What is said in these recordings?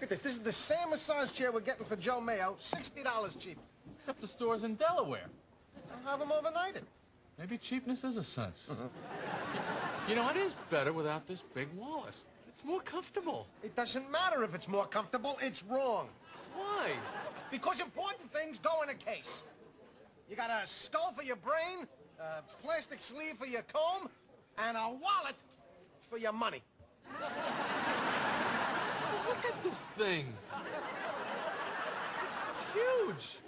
look at this. This is the same massage chair we're getting for Joe Mayo, $60 cheap. Except the store's in Delaware. I'll have him overnighted. Maybe cheapness is a sense. You know, it is better without this big wallet. It's more comfortable. It doesn't matter if it's more comfortable. It's wrong. Why? Because important things go in a case. You got a skull for your brain, a plastic sleeve for your comb, and a wallet for your money. Look at this thing. It's huge.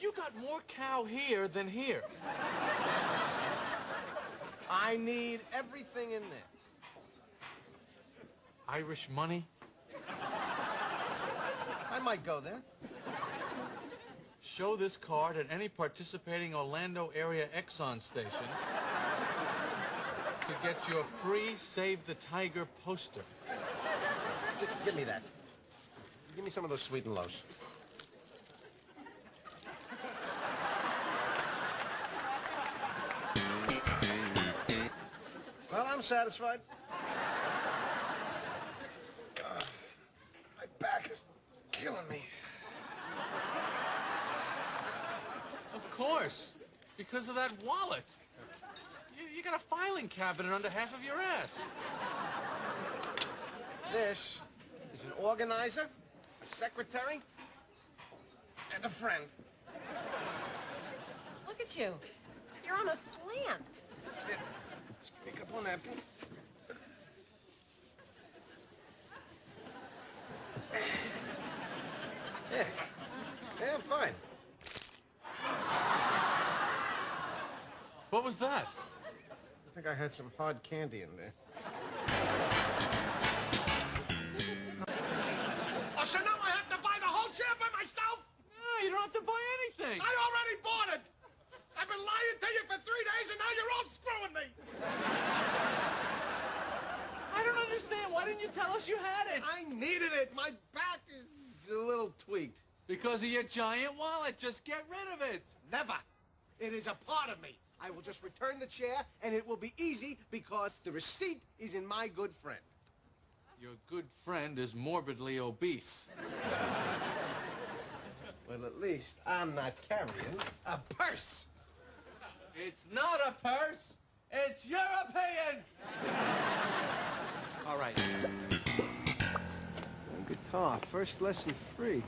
You got more cow here than here. I need everything in there. Irish money? I might go there. Show this card at any participating Orlando area Exxon station to get your free Save the Tiger poster. Just give me that. Give me some of those sweet and lows. Well, I'm satisfied. My back is killing me. Of course, because of that wallet. You got a filing cabinet under half of your ass. This is an organizer, a secretary, and a friend. Look at you. You're on a slant. Here, just give me a couple of napkins. Yeah. Yeah, I'm fine. What was that? I think I had some hard candy in there. Oh, so now I have to buy the whole chair by myself? No, you don't have to buy anything. I already bought it! I've been lying to you for 3 days, and now you're all screwing me! I don't understand. Why didn't you tell us you had it? I needed it. My back is a little tweaked. Because of your giant wallet. Just get rid of it. Never. It is a part of me. I will just return the chair, and it will be easy because the receipt is in my good friend. Your good friend is morbidly obese. Well, at least I'm not carrying a purse. It's not a purse. It's European. All right. Guitar, first lesson free.